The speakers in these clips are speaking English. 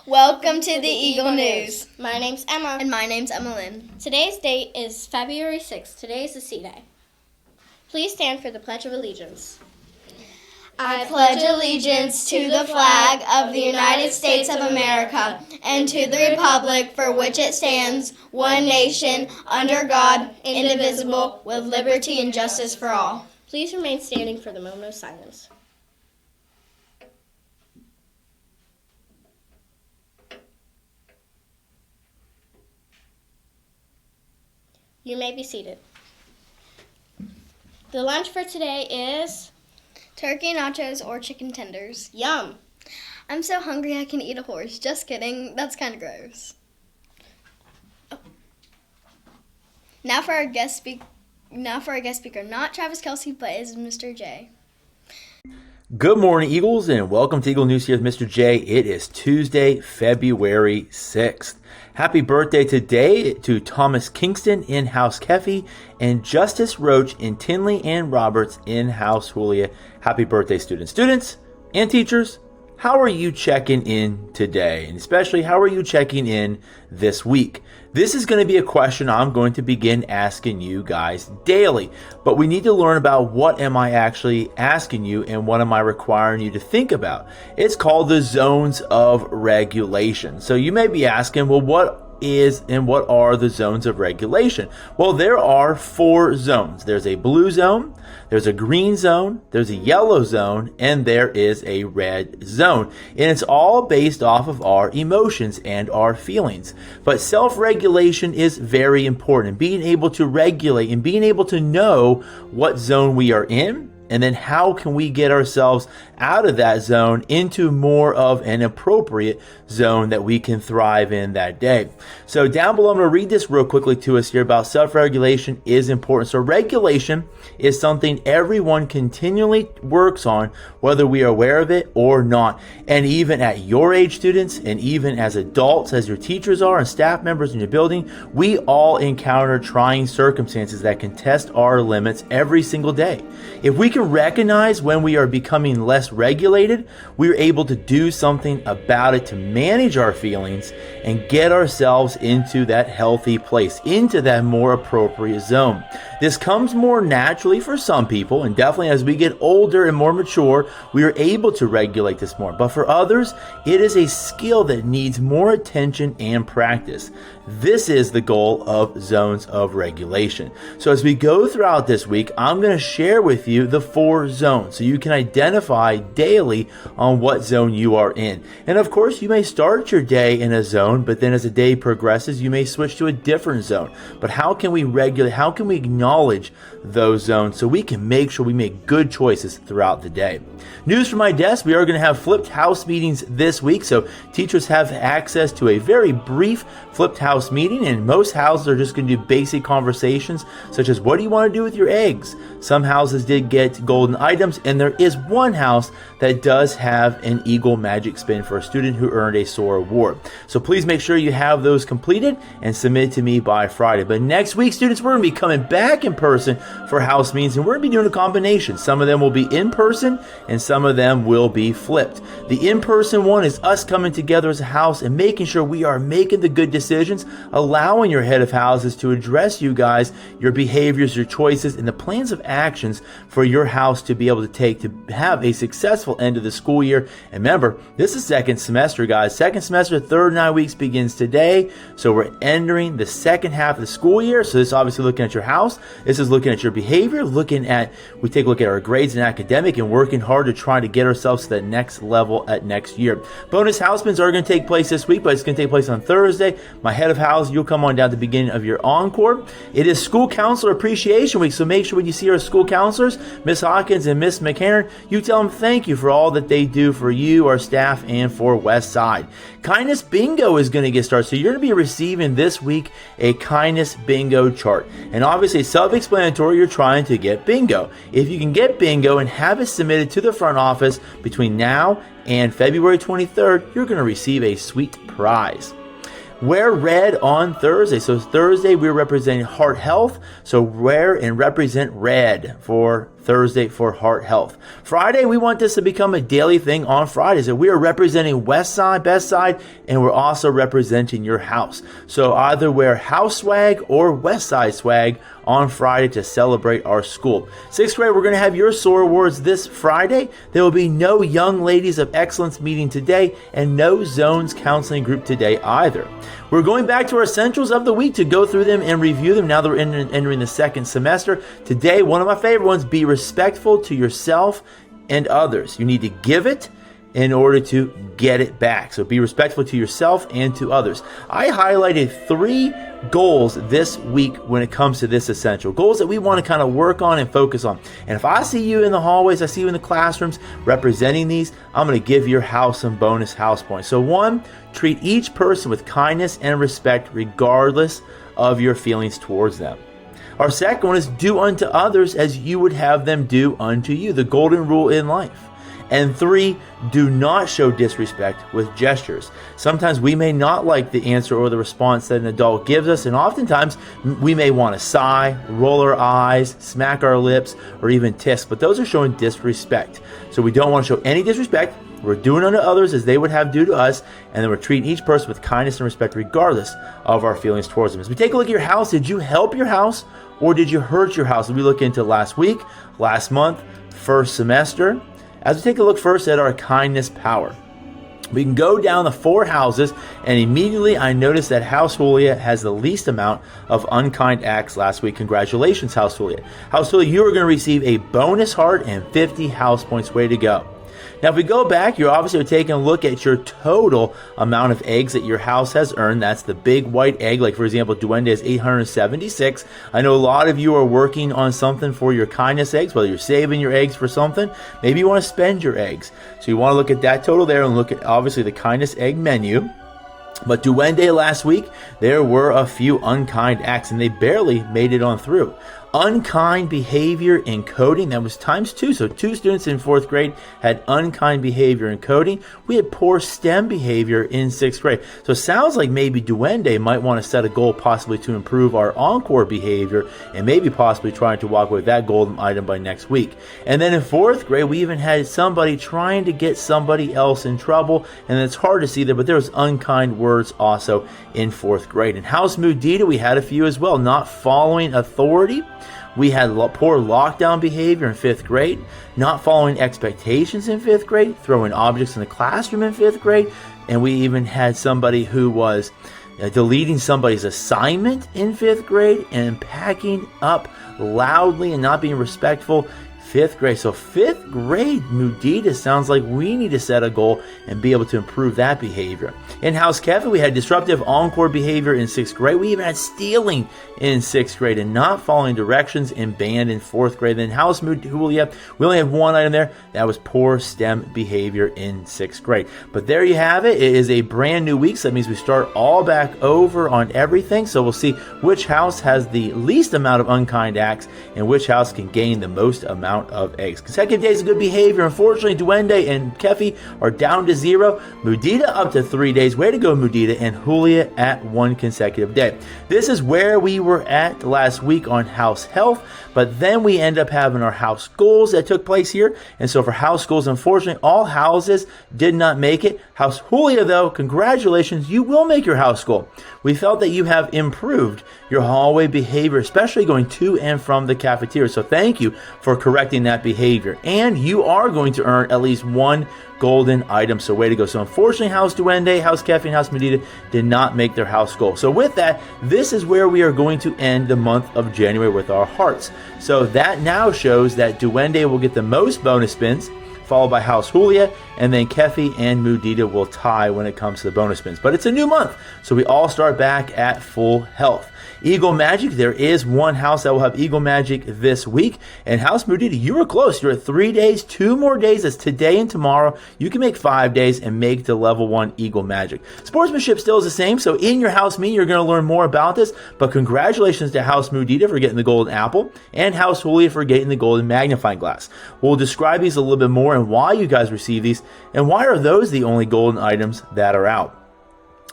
Welcome to the Eagle News. My name's Emma. And my name's Emmeline. Today's date is February 6th. Today is the C Day. Please stand for the Pledge of Allegiance. I pledge allegiance to the flag of the United States of America and to the republic for which it stands, one nation, under God, indivisible, with liberty and justice for all. Please remain standing for the moment of silence. You may be seated. The lunch for today is turkey nachos or chicken tenders. Yum. I'm so hungry I can eat a horse. Just kidding. That's kind of gross. Now for our guest speaker. Not Travis Kelsey, but is Mr. J. Good morning, Eagles, and welcome to Eagle News here with Mr. J. It is Tuesday, February 6th. Happy birthday today to Thomas Kingston in House Keffy and Justice Roach in Tinley and Roberts in House Julia. Happy birthday, students. Students and teachers, how are you checking in today? And especially, how are you checking in this week? This is going to be a question I'm going to begin asking you guys daily, but we need to learn about what am I actually asking you and what am I requiring you to think about. It's called the zones of regulation. So you may be asking, well, what is and what are the zones of regulation? Well, there are 4 zones. There's a blue zone, there's a green zone, there's a yellow zone, and there is a red zone. And it's all based off of our emotions and our feelings. But self-regulation is very important. Being able to regulate and being able to know what zone we are in, and then how can we get ourselves out of that zone into more of an appropriate zone that we can thrive in that day. So down below, I'm going to read this real quickly to us here about self-regulation is important. So regulation is something everyone continually works on, whether we are aware of it or not. And even at your age, students, and even as adults, as your teachers are and staff members in your building, we all encounter trying circumstances that can test our limits every single day. If we can recognize when we are becoming less regulated, we're able to do something about it to manage our feelings and get ourselves into that healthy place, into that more appropriate zone. This comes more naturally for some people, and definitely as we get older and more mature, we are able to regulate this more. But for others, it is a skill that needs more attention and practice. This is the goal of zones of regulation. So as we go throughout this week, I'm going to share with you the 4 zones so you can identify daily on what zone you are in. And of course, you may start your day in a zone, but then as the day progresses, you may switch to a different zone. But how can we regulate? How can we acknowledge those zones so we can make sure we make good choices throughout the day? News from my desk, we are going to have flipped house meetings this week. So teachers have access to a very brief flipped house meeting, and most houses are just going to do basic conversations such as, what do you want to do with your eggs? Some houses did get golden items, and there is one house that does have an Eagle Magic Spin for a student who earned a SOAR award. So please make sure you have those completed and submit to me by Friday. But next week, students, we're going to be coming back in person for house meetings, and we're going to be doing a combination. Some of them will be in person and some of them will be flipped. The in-person one is us coming together as a house and making sure we are making the good decisions, allowing your head of houses to address you guys, your behaviors, your choices, and the plans of actions for your house to be able to take to have a successful end of the school year. And remember, this is second semester, guys. Second semester, third 9 weeks begins today. So we're entering the second half of the school year. So this is obviously looking at your house. This is looking at your behavior, we take a look at our grades and academic and working hard to try to get ourselves to that next level at next year. Bonus house spins are going to take place this week, but it's going to take place on Thursday. My head of house, you'll come on down at the beginning of your encore. It is School Counselor Appreciation Week, so make sure when you see our school counselors, Miss Hawkins and Miss McCarran, you tell them thank you for all that they do for you, our staff, and for West Side. Kindness Bingo is going to get started, so you're going to be receiving this week a Kindness Bingo chart. And obviously, self-explanatory, you're trying to get bingo. If you can get bingo and have it submitted to the front office between now and February 23rd, you're going to receive a sweet prize. Wear red on Thursday. So Thursday, we're representing heart health. So wear and represent red for Thursday for heart health. Friday, we want this to become a daily thing on Fridays. And we are representing West Side, Best Side, and we're also representing your house. So either wear house swag or West Side swag on Friday to celebrate our school. 6th grade, we're going to have your SOAR Awards this Friday. There will be no Young Ladies of Excellence meeting today and no Zones counseling group today either. We're going back to our essentials of the week to go through them and review them now that we're entering the second semester. Today, one of my favorite ones, be respectful to yourself and others. You need to give it in order to get it back. So be respectful to yourself and to others. I highlighted 3 goals this week when it comes to this essential. Goals that we want to kind of work on and focus on. And if I see you in the hallways, I see you in the classrooms representing these, I'm going to give your house some bonus house points. So 1, treat each person with kindness and respect regardless of your feelings towards them. Our second one is do unto others as you would have them do unto you. The golden rule in life. And 3, do not show disrespect with gestures. Sometimes we may not like the answer or the response that an adult gives us, and oftentimes we may want to sigh, roll our eyes, smack our lips, or even tisk, but those are showing disrespect. So we don't want to show any disrespect. We're doing unto others as they would have do to us, and then we're treating each person with kindness and respect regardless of our feelings towards them. As we take a look at your house, did you help your house or did you hurt your house? As we look into last week, last month, first semester, as we take a look first at our kindness power, we can go down the 4 houses, and immediately I noticed that House Julia has the least amount of unkind acts last week. Congratulations, House Julia. House Julia, you are going to receive a bonus heart and 50 house points. Way to go. Now, if we go back, you're obviously taking a look at your total amount of eggs that your house has earned. That's the big white egg. Like, for example, Duende is 876. I know a lot of you are working on something for your kindness eggs, whether you're saving your eggs for something. Maybe you want to spend your eggs. So you want to look at that total there and look at, obviously, the kindness egg menu. But Duende last week, there were a few unkind acts, and they barely made it on through. Unkind behavior in coding, that was times 2. So 2 students in 4th grade had unkind behavior in coding. We had poor STEM behavior in 6th grade. So it sounds like maybe Duende might want to set a goal possibly to improve our encore behavior and maybe possibly trying to walk away with that golden item by next week. And then in 4th grade, we even had somebody trying to get somebody else in trouble. And it's hard to see there, but there was unkind words also in 4th grade. In House Mudita, we had a few as well. Not following authority. We had poor lockdown behavior in 5th grade, not following expectations in 5th grade, throwing objects in the classroom in 5th grade, and we even had somebody who was deleting somebody's assignment in 5th grade and packing up loudly and not being respectful. 5th grade. So 5th grade Mudita sounds like we need to set a goal and be able to improve that behavior. In House Kevin, we had disruptive encore behavior in 6th grade. We even had stealing in 6th grade and not following directions in band in 4th grade. Then House Julia, we only have one item there. That was poor STEM behavior in 6th grade. But there you have it. It is a brand new week. So that means we start all back over on everything. So we'll see which house has the least amount of unkind acts and which house can gain the most amount of eggs. Consecutive days of good behavior. Unfortunately, Duende and Kefi are down to 0. Mudita up to 3 days. Way to go, Mudita. And Julia at 1 consecutive day. This is where we were at last week on house health, but then we end up having our house goals that took place here. And so for house goals, unfortunately, all houses did not make it. House Julia, though, congratulations, you will make your house goal. We felt that you have improved your hallway behavior, especially going to and from the cafeteria. So thank you for correcting that behavior. And you are going to earn at least 1 golden item. So way to go. So unfortunately, House Duende, House Kefi, and House Mudita did not make their house goal. So with that, this is where we are going to end the month of January with our hearts. So that now shows that Duende will get the most bonus spins, followed by House Julia, and then Kefi and Mudita will tie when it comes to the bonus spins. But it's a new month, so we all start back at full health. Eagle Magic, there is one house that will have Eagle Magic this week. And House Mudita, you were close. You're at 3 days, 2 more days. That's today and tomorrow. You can make 5 days and make the level 1 Eagle Magic. Sportsmanship still is the same. So in your house meeting, you're going to learn more about this. But congratulations to House Mudita for getting the golden apple and House Julia for getting the golden magnifying glass. We'll describe these a little bit more and why you guys receive these and why are those the only golden items that are out.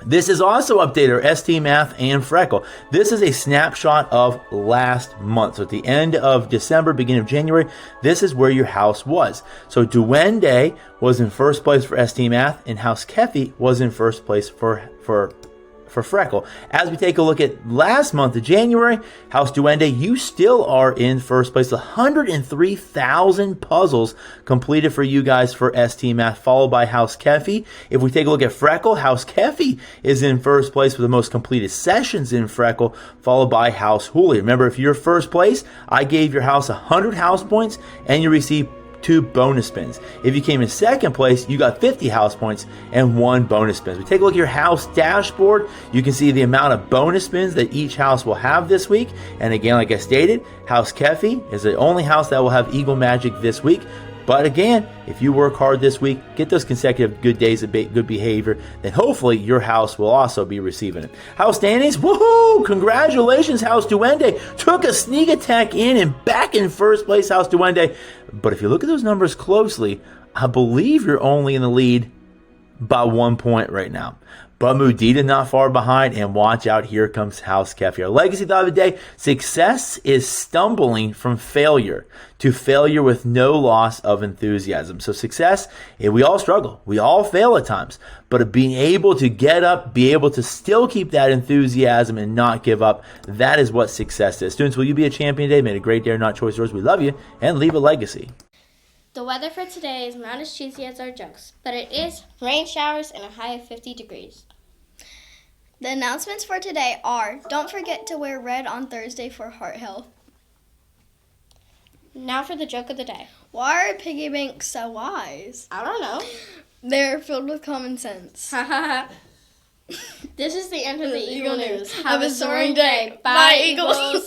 This is also updated our ST Math and Freckle. This is a snapshot of last month. So at the end of December, beginning of January, this is where your house was. So Duende was in first place for ST Math, and House Kefi was in first place for Freckle. As we take a look at last month of January, House Duende, you still are in first place. 103,000 puzzles completed for you guys for ST Math, followed by House Kefi. If we take a look at Freckle, House Kefi is in first place with the most completed sessions in Freckle, followed by House Hooli. Remember, if you're first place, I gave your house 100 house points and you received 2 bonus spins. If you came in second place, you got 50 house points and 1 bonus spin. We take a look at your house dashboard. You can see the amount of bonus spins that each house will have this week. And again, like I stated, House Kefi is the only house that will have Eagle Magic this week. But again, if you work hard this week, get those consecutive good days of good behavior, then hopefully your house will also be receiving it. House standings, woohoo! Congratulations, House Duende. Took a sneak attack in and back in first place, House Duende. But if you look at those numbers closely, I believe you're only in the lead by 1 point right now. But Mudita not far behind, and watch out, here comes House Kefi. Our legacy thought of the day: success is stumbling from failure to failure with no loss of enthusiasm. So success, we all struggle. We all fail at times. But being able to get up, be able to still keep that enthusiasm and not give up, that is what success is. Students, will you be a champion today? Made a great day or not choice yours. We love you, and leave a legacy. The weather for today is not as cheesy as our jokes, but it is rain showers and a high of 50 degrees. The announcements for today are: don't forget to wear red on Thursday for heart health. Now for the joke of the day. Why are piggy banks so wise? I don't know. They're filled with common sense. This is the end of the Eagle News. Have a soaring day. Bye, Eagles.